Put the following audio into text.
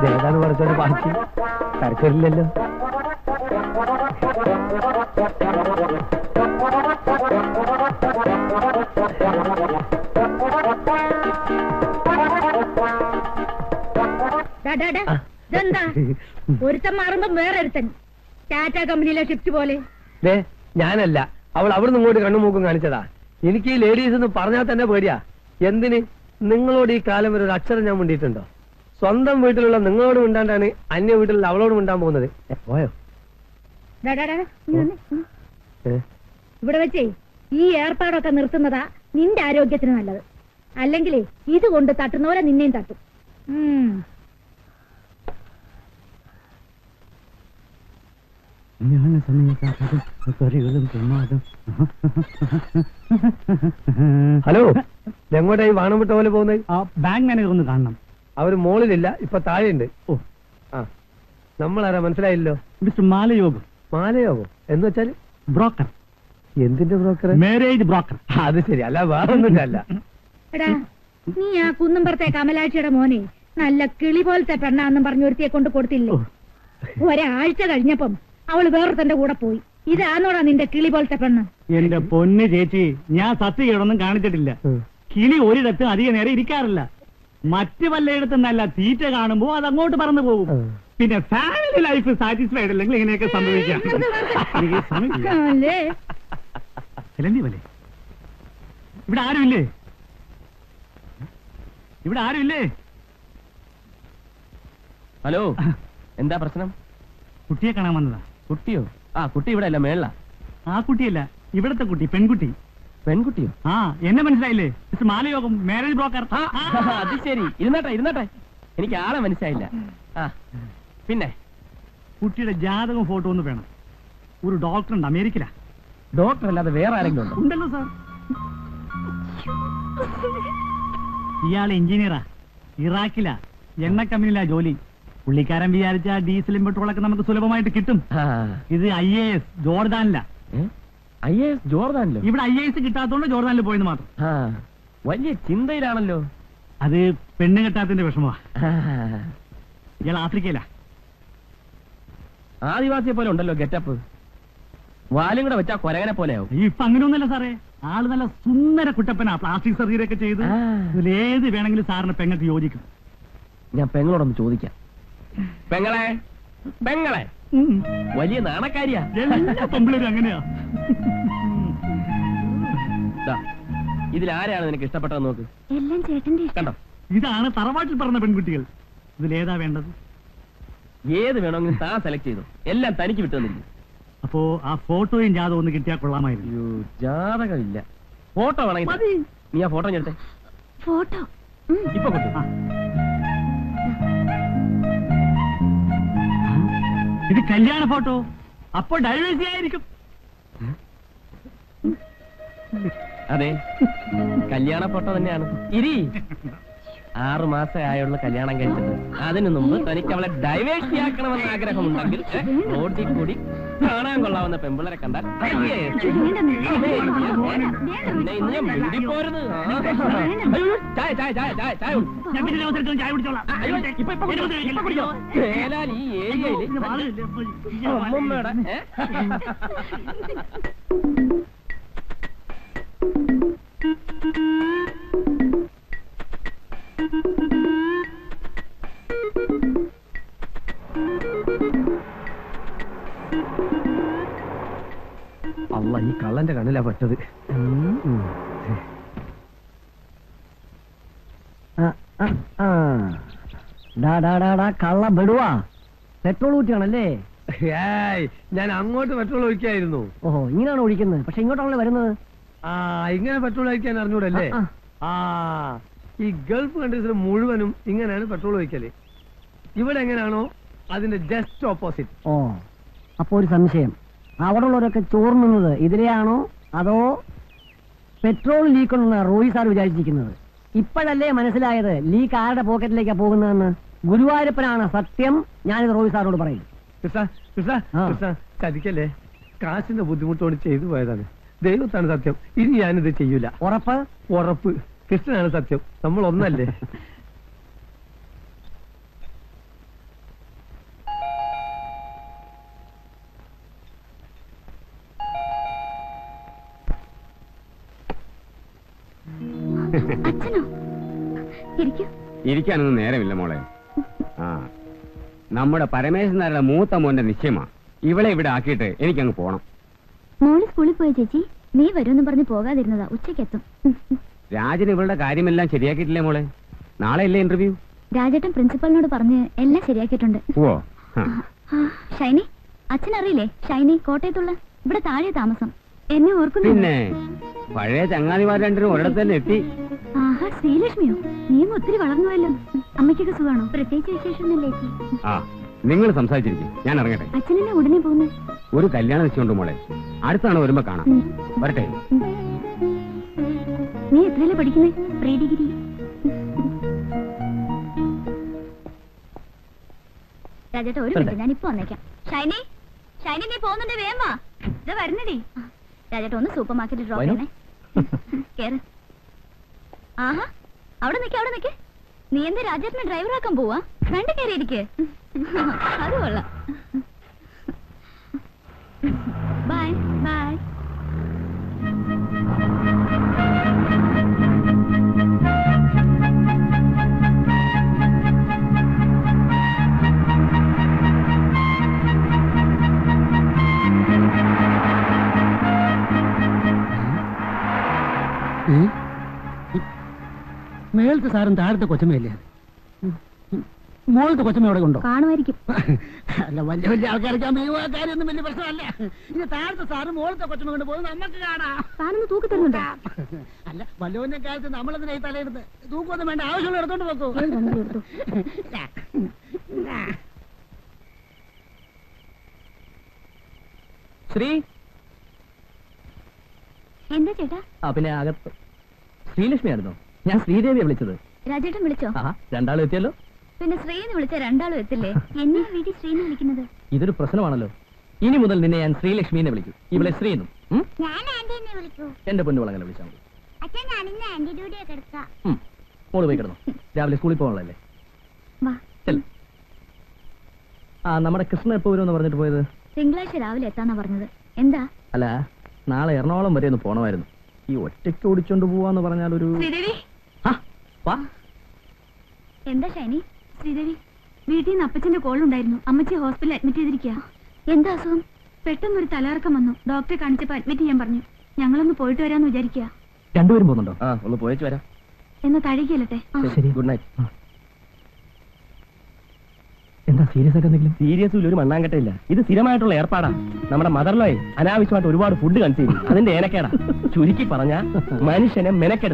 ഏതാണ് പറഞ്ഞോട് ബാക്കി തരക്കില്ലല്ലോ. ഒരുത്തൻ മാറുമ്പോ വേറെ ഒരുത്തൻ. ടാറ്റ കമ്പനിയിലെ ഷിഫ്റ്റ് പോലെ. ഞാനല്ല, അവൾ അവിടുന്ന് ഇങ്ങോട്ട് കണ്ണുമൂക്കും കാണിച്ചതാ. എനിക്ക് ഈ ലേഡീസ് എന്ന് പറഞ്ഞാൽ തന്നെ പേടിയാ. എന്തിന്? നിങ്ങളോട് ഈ കാലം വരെ ഒരു അക്ഷരം ഞാൻ മിണ്ടിയിട്ടുണ്ടോ? സ്വന്തം വീട്ടിലുള്ള നിങ്ങളോട് മിണ്ടാണ്ടാണ് അന്യ വീട്ടിലുള്ള അവളോട് മിണ്ടാൻ പോകുന്നത്. പോയോ? ഇവിടെ വെച്ചേ ഈ ഏർപ്പാടൊക്കെ നിർത്തുന്നതാ നിന്റെ ആരോഗ്യത്തിന് നല്ലത്. അല്ലെങ്കിലേ ഇതുകൊണ്ട് തട്ടുന്നവരെ നിന്നെയും തട്ടും. ഹലോ, എങ്ങോട്ടായി വാണം വിട്ട പോലെ പോകുന്നത്? ബാങ്ക് മാനേജർ ഒന്ന് കാണണം. അവര് മോളിലില്ല, ഇപ്പൊ താഴെയുണ്ട്. ഓ ആ, നമ്മളാരാ മനസ്സിലായില്ലോ? മിസ്റ്റർ മാലയോഗം. മാലയോഗം എന്ന് വെച്ചാല്? ബ്രോക്കർ. എന്തിന്റെ ബ്രോക്കർ? Marriage broker. അത് ശരി, അല്ല വേറൊന്നുമില്ല. അല്ല എടാ, നീ ആ കുന്നുംപുറത്തെ കമലാക്ഷിയുടെ മോനെ നല്ല കിളി പോലത്തെ പെണ്ണാന്നും പറഞ്ഞു ഒരുത്തിയെ കൊണ്ട് കൊടുത്തില്ലേ? ഒരാഴ്ച കഴിഞ്ഞപ്പം അവള് വേറൊരുത്തന്റെ കൂടെ പോയി. ഇതാണോടാ നിന്റെ കിളി പോലത്തെ പെണ്ണ്? എന്റെ പൊന്ന് ചേച്ചി, ഞാൻ സത്യകേടൊന്നും കാണിച്ചിട്ടില്ല. കിളി ഒരിടത്ത് അധികം നേരം ഇരിക്കാറില്ല. മറ്റു വല്ലയിടത്തും നല്ല തീറ്റ കാണുമ്പോ അത് അങ്ങോട്ട് പറന്നു പോകും. പിന്നെ ഫാമിലി ലൈഫ് സാറ്റിസ്ഫൈഡ് അല്ലെങ്കിൽ ഇങ്ങനെയൊക്കെ സംഭവിക്കാം. ഇവിടെ ആരുമില്ലേ? ഇവിടെ ആരുമില്ലേ? ഹലോ, എന്താ പ്രശ്നം? കുട്ടിയെ കാണാൻ വന്നതാ. കുട്ടിയോ? ആ, കുട്ടി ഇവിടെ അല്ല, മേള. ആ കുട്ടിയല്ല, ഇവിടത്തെ കുട്ടി, പെൺകുട്ടി. പെൺകുട്ടിയോ? ആ, എന്നെ മനസ്സിലായില്ലേ? Mister Malayogam, marriage broker. അത് ശരി. ഇരുന്നാട്ടെ. എനിക്ക് ആളെ മനസ്സിലായില്ല. ആ, പിന്നെ കുട്ടിയുടെ ജാതകവും ഫോട്ടോ ഒന്ന് വേണം. ഒരു ഡോക്ടർ ഉണ്ട്, അമേരിക്കയിലാ. ഡോക്ടർ അല്ലാതെ വേറെ ആരെങ്കിലും ഉണ്ടോ? ഉണ്ടല്ലോ സാർ. ഇയാള് എഞ്ചിനീയറാ, ഇറാഖിലാ, എണ്ണ കമ്പനിയിലാ ജോലി. പുള്ളിക്കാരൻ വിചാരിച്ച ഡീസലും പെട്രോളൊക്കെ നമുക്ക് സുലഭമായിട്ട് കിട്ടും. ഇത് IAS ജോർദാനിലാ. IAS ജോർദാനിലോ? ഇവിടെ IAS കിട്ടാത്തോണ്ട് ജോർദാനിൽ പോയെന്ന് മാത്രം. വലിയ ചിന്തയിലാണല്ലോ. അത് പെണ്ണ് കെട്ടാത്തിന്റെ വിഷമമാ. ഇയാൾ ആഫ്രിക്കയിലാ. ആദിവാസിയെ പോലെ ഉണ്ടല്ലോ ഗെറ്റപ്പ്. വാലും കൂടെ വെച്ചാ കൊരകനെ പോലെയാവും. ഇപ്പൊ അങ്ങനെയൊന്നല്ല സാറേ, ആള് നല്ല സുന്ദര കുട്ടപ്പനാ. പ്ലാസ്റ്റിക് സർജറി ഒക്കെ ചെയ്ത് ഇതിലേത് വേണമെങ്കിലും സാറിന് പെങ്ങൾക്ക് യോജിക്കും. ഞാൻ പെങ്ങളോടൊന്ന് ചോദിക്കാം. പെങ്ങളെ, വലിയ നാണക്കാരിയാ. എല്ലാ പെമ്പിളരും അങ്ങനെയാ. ഇതിലാരെയാണ് നിനക്ക് ഇഷ്ടപ്പെട്ടത് നോക്ക്. എല്ലാം ചേട്ടന്റെ കണ്ടോ? ഇതാണ് തറവാട്ടിൽ പറഞ്ഞ പെൺകുട്ടികൾ. ഇതിലേതാ വേണ്ടത്? ഏത് വേണമെങ്കിലും താൻ സെലക്ട് ചെയ്തു. എല്ലാം തനിക്ക് വിട്ടുവന്നില്ല. അപ്പോ ആ ഫോട്ടോയും ജാതകം ഒന്ന് കിട്ടിയാൽ കൊള്ളാമായിരുന്നു. ജാതകമില്ല. ഫോട്ടോ വേണമെങ്കിൽ നീ ആ ഫോട്ടോ എടുത്തേ. ഫോട്ടോ ഇപ്പൊ കിട്ടും. ഇത് കല്യാണ ഫോട്ടോ. അപ്പൊ ഡൈവേഴ്സി ആയിരിക്കും. അതെ, കല്യാണ ഫോട്ടോ തന്നെയാണ്. 6 മാസം ആയുള്ള കല്യാണം കഴിച്ചിട്ട് അതിനു മുമ്പ് തനിക്ക് അവളെ ഡൈവേഴ്സിയാക്കണമെന്ന് ആഗ്രഹമുണ്ടെങ്കിൽ റോഡിൽ കൂടി കാണാൻ കൊള്ളാവുന്ന പെമ്പിളരെ കണ്ടാൽ ഈ ഏരിയയിൽ അമ്മമ്മയുടെ അല്ല, ഈ കള്ളന്റെ കണ്ണിലാ പെട്ടത്. കള്ള ബെടുവാ, പെട്രോൾ ഊറ്റിയാണല്ലേ? ഞാൻ അങ്ങോട്ട് പെട്രോൾ ഒഴിക്കായിരുന്നു. ഓഹോ, ഇങ്ങനെയാണ് ഒഴിക്കുന്നത്. പക്ഷെ ഇങ്ങോട്ടാണല്ലോ വരുന്നത്. ഇങ്ങനെ പെട്രോൾ ഒഴിക്കാൻ അറിഞ്ഞൂടല്ലേ? ഈ ഗൾഫ് കൺട്രീസിൽ മുഴുവനും ഇങ്ങനെയാണ് പെട്രോൾ ഒഴിക്കല്. ഇവിടെ എങ്ങനെയാണോ അതിന്റെ ജസ്റ്റ് ഓപ്പോസിറ്റ്. ഓ, അപ്പൊ ഒരു സംശയം, അവിടെ ഉള്ളവരൊക്കെ ചോർന്നുന്നത് ഇതിലെയാണോ അതോ പെട്രോൾ ലീക്ക് ഉണ്ടെന്ന് റോയി സാർ വിചാരിച്ചിരിക്കുന്നത്? ഇപ്പോഴല്ലേ മനസ്സിലായത് ലീക്ക് ആരുടെ പോക്കറ്റിലേക്കാ പോകുന്നതെന്ന്? ഗുരുവായൂരപ്പനാണ് സത്യം. ഞാനിത് റോയി സാറിനോട് പറയും. ചതിക്കല്ലേ, കാശിന്റെ ബുദ്ധിമുട്ടോട് ചെയ്തു പോയതാണ്. ദൈവത്താണ് സത്യം, ഇനി ഞാനിത് ചെയ്യൂല. ഉറപ്പ്? ഉറപ്പ്. കൃഷ്ണനാണ് സത്യം, നമ്മൾ ഒന്നല്ലേ. അച്ഛനോ? ഇരിക്കൂ. ഇരിക്കാനൊന്നും നേരമില്ല മോളെ. ആ, നമ്മുടെ പരമേശ്വരനാരുടെ മൂത്ത മോന്റെ നിശ്ചയമാ. ഇവളെ ഇവിടെ ആക്കിയിട്ട് എനിക്കങ്ങ് പോണം. മോള് സ്കൂളിൽ പോയ ചേച്ചി, നീ വരുമെന്ന് പറഞ്ഞ് പോകാതിരുന്നതാ. ഉച്ചക്കെത്തും. രാജൻ ഇവളുടെ കാര്യമെല്ലാം ശരിയാക്കിയിട്ടില്ലേ മോളെ? നാളെ അല്ലേ ഇന്റർവ്യൂ? രാജേട്ടൻ പ്രിൻസിപ്പലിനോട് പറഞ്ഞ് എല്ലാം ശരിയാക്കിയിട്ടുണ്ട്. ഓ, ഷൈനി, അച്ഛൻ അറിയില്ലേ? ഷൈനി കോട്ടയത്തുള്ള, ഇവിടെ താഴെ താമസം. എന്നെ ഓർക്കുന്നു. പിന്നെ പഴയ ചങ്ങാതിമാർ രണ്ടിനും ഒരിടത്ത് തന്നെ എത്തി. ആഹാ, ശ്രീലക്ഷ്മിയോ? നീയും ഒത്തിരി വളർന്നുവല്ലോ. അമ്മയ്ക്കൊക്കെ സുഖമാണോ? പ്രത്യേകിച്ച് വിശേഷമൊന്നുമില്ലേ ചേച്ചി? ആ, നിങ്ങൾ സംസാരിച്ചിരിക്കും, ഞാൻ ഇറങ്ങട്ടെ. അച്ഛനെന്നെ ഉടനെ പോകുന്നു. ഒരു കല്യാണം വെച്ചുകൊണ്ട് മോളെ, അടുത്താണ് വരുമ്പോ കാണാം. വരട്ടെ. നീ എത്രയല്ലേ പഠിക്കുന്നേ? Pre degree. രാജേട്ടാ ഒരു മിനിറ്റ്, ഞാൻ ഇപ്പൊ വന്നേക്കാം. ഷൈനി, ഷൈനി നീ പോകുന്നുണ്ട്, വേഗം വാ. ഇത് വരണടി. രാജേട്ടാ ഒന്ന് സൂപ്പർ മാർക്കറ്റിൽ ഡ്രോപ്പ് ചെയ്യണേ. കേറ്. ആഹാ, അവിടെ നിക്ക്. നീ എന്താ രാജേട്ടനെ ഡ്രൈവറാക്കാൻ പോവാ? വേണ്ട, കയറിയിരിക്കേ. അത് കൊള്ളാം. Bye bye. മേളത്തെ സാറും താഴത്തെ കൊച്ചമ്മയല്ലേ? മോളത്തെ കൊച്ചമ്മ എവിടെ കൊണ്ടോ? കാണുമായിരിക്കും. അല്ല, വലിയ വലിയ ആൾക്കാരൊക്കെ കാര്യമൊന്നും വലിയ പ്രശ്നമല്ല. ഇത് താഴത്തെ സാറ് മോളത്തെ കൊച്ചമ്മ കൊണ്ട് പോകുന്നത് നമുക്ക് കാണാം. താനൊന്ന് തൂക്കി തരുന്നുണ്ടോ? അല്ല, വല്ലവന്റെ കാലത്ത് നമ്മളതിനായി തലയെടുത്ത് തൂക്കൊന്നും വേണ്ട, ആവശ്യമുള്ള എടുത്തോണ്ട് നോക്കൂ. ശ്രീ. എന്താ ചേട്ടാ? പിന്നെ അകത്ത് ശ്രീലക്ഷ്മി ആയിരുന്നോ? ഞാൻ ശ്രീദേവിയെ വിളിച്ചത്. രാജേട്ടൻ വിളിച്ചോ? രണ്ടാളും എത്തിയല്ലോ. പിന്നെ ശ്രീന്ന് വിളിച്ച രണ്ടാളും എത്തില്ലേ? എന്നെ വീട്ടിൽ ശ്രീന്ന് വിളിക്കുന്നത്? ഇതൊരു പ്രശ്നമാണല്ലോ. ഇനി മുതൽ നിന്നെ ഞാൻ ശ്രീലക്ഷ്മിനെ വിളിക്കും, ഇവളെ ശ്രീന്നും. ഞാൻ ആന്റിനെ വിളിക്കൂ. എന്റെ പൊന്നുവളങ്ങനെ വിളിച്ചാൽ മതി. അച്ഛൻ ഞാനിന്ന് ആന്റി ഡ്യൂട്ടിയെ കിടക്കാം. മോള് പോയി കിടന്നു, രാവിലെ സ്കൂളിൽ പോകാനുള്ളല്ലേ. നമ്മുടെ കൃഷ്ണ എപ്പോ വരുമെന്ന് പറഞ്ഞിട്ട് പോയത്? തിങ്കളാഴ്ച രാവിലെ എത്താന്നാ പറഞ്ഞത്. എന്താ? അല്ല, നാളെ എറണാകുളം വരെ ഒന്ന് പോണമായിരുന്നു. ഈ ഒറ്റയ്ക്ക് ഓടിച്ചോണ്ട് പോവാന്ന് പറഞ്ഞാൽ ഒരു... എന്താ ഷൈനി? ശ്രീദേവി, വീട്ടിൽ നിന്ന് അപ്പച്ചന്റെ കോൾ ഉണ്ടായിരുന്നു. അമ്മച്ചി ഹോസ്പിറ്റലിൽ അഡ്മിറ്റ് ചെയ്തിരിക്കുക. എന്താ അസുഖം? പെട്ടെന്നൊരു തലകറക്കം വന്നു. ഡോക്ടറെ കാണിച്ചപ്പോ അഡ്മിറ്റ് ചെയ്യാൻ പറഞ്ഞു. ഞങ്ങളൊന്ന് പോയിട്ട് വരാന്ന് വിചാരിക്കുക. രണ്ടുപേരും പോകുന്നുണ്ടോ? ഒന്ന് പോയിച്ച് വരാം. എന്നാ തഴകിയല്ലേ? ശരി, ഗുഡ് നൈറ്റ്. എന്താ സീരിയസ് ആയിട്ട് എന്തെങ്കിലും? സീരിയസ് ഒരു മണ്ണാങ്കട്ടയില്ല. ഇത് സ്ഥിരമായിട്ടുള്ള ഏർപ്പാടാ. നമ്മുടെ മദർലോയിൽ അനാവശ്യമായിട്ട് ഒരുപാട് ഫുഡ് കൺസ്യൂം ചെയ്യും. അതിന്റെ ഏനക്കേടാ. ചുരുക്കി പറഞ്ഞ മനുഷ്യനെ മെനക്കെട